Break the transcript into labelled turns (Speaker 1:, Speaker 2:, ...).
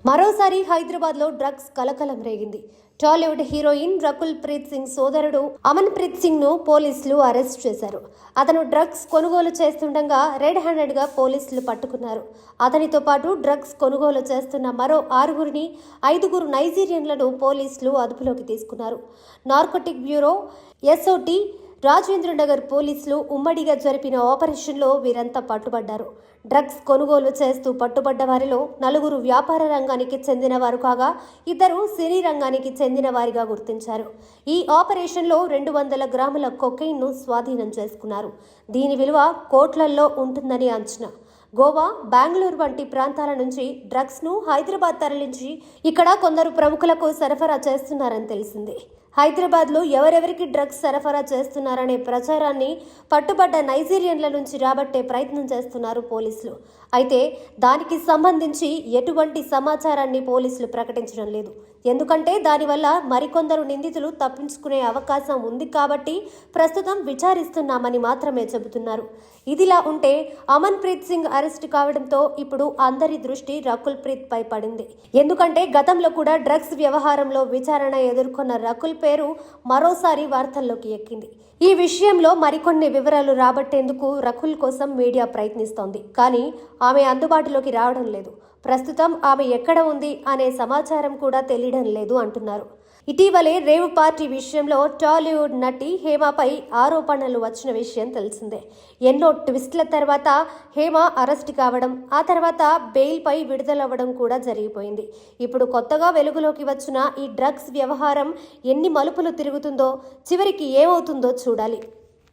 Speaker 1: మరోసారి హైదరాబాద్లో డ్రగ్స్ కలకలం రేగింది. టాలీవుడ్ హీరోయిన్ రకుల్ ప్రీత్ సింగ్ సోదరుడు అమన్ ప్రీత్ సింగ్ ను పోలీసులు అరెస్ట్ చేశారు. అతను డ్రగ్స్ కొనుగోలు చేస్తుండగా రెడ్ హ్యాండెడ్ గా పోలీసులు పట్టుకున్నారు. అతనితో పాటు డ్రగ్స్ కొనుగోలు చేస్తున్న మరో 6గురిని 5గురు నైజీరియన్లను పోలీసులు అదుపులోకి తీసుకున్నారు. నార్కోటిక్ బ్యూరో ఎస్ఓటీ రాజేంద్రనగర్ పోలీసులు ఉమ్మడిగా జరిపిన ఆపరేషన్లో వీరంతా పట్టుబడ్డారు. డ్రగ్స్ కొనుగోలు చేస్తూ పట్టుబడ్డ వారిలో 4 వ్యాపార రంగానికి చెందిన వారు కాగా 2 సినీ రంగానికి చెందిన వారిగా గుర్తించారు. ఈ ఆపరేషన్లో 200 గ్రాముల కొకైన్ను స్వాధీనం చేసుకున్నారు. దీని విలువ కోట్లల్లో ఉంటుందని అంచనా. గోవా, బెంగళూరు వంటి ప్రాంతాల నుంచి డ్రగ్స్ను హైదరాబాద్ తరలించి ఇక్కడ కొందరు ప్రముఖులకు సరఫరా చేస్తున్నారని తెలిసింది. హైదరాబాద్లో ఎవరెవరికి డ్రగ్స్ సరఫరా చేస్తున్నారనే ప్రచారాన్ని పట్టుబడ్డ నైజీరియన్ల నుంచి రాబట్టే ప్రయత్నం చేస్తున్నారు పోలీసులు. అయితే దానికి సంబంధించి ఎటువంటి సమాచారాన్ని పోలీసులు ప్రకటించడం లేదు. ఎందుకంటే దానివల్ల మరికొందరు నిందితులు తప్పించుకునే అవకాశం ఉంది కాబట్టి ప్రస్తుతం విచారిస్తున్నామని మాత్రమే చెబుతున్నారు. ఇదిలా ఉంటే అమన్ ప్రీత్ సింగ్ అరెస్ట్ కావడంతో ఇప్పుడు అందరి దృష్టి రకుల్ ప్రీత్ పై పడింది. ఎందుకంటే గతంలో కూడా డ్రగ్స్ వ్యవహారంలో విచారణ ఎదుర్కొన్న రకుల్ పేరు మరోసారి వార్తల్లోకి ఎక్కింది. ఈ విషయంలో మరికొన్ని వివరాలు రాబట్టేందుకు రకుల్ కోసం మీడియా ప్రయత్నిస్తోంది. కానీ ఆమె అందుబాటులోకి రావడం లేదు. ప్రస్తుతం ఆమె ఎక్కడ ఉంది అనే సమాచారం కూడా తెలియడం లేదు అంటున్నారు. ఇటీవలే రేవ్ పార్టీ విషయంలో టాలీవుడ్ నటి హేమపై ఆరోపణలు వచ్చిన విషయం తెలిసిందే. ఎన్నో ట్విస్ట్ల తర్వాత హేమ అరెస్ట్ కావడం, ఆ తర్వాత బెయిల్పై విడుదలవ్వడం కూడా జరిగిపోయింది. ఇప్పుడు కొత్తగా వెలుగులోకి వచ్చిన ఈ డ్రగ్స్ వ్యవహారం ఎన్ని మలుపులు తిరుగుతుందో, చివరికి ఏమవుతుందో చూడాలి.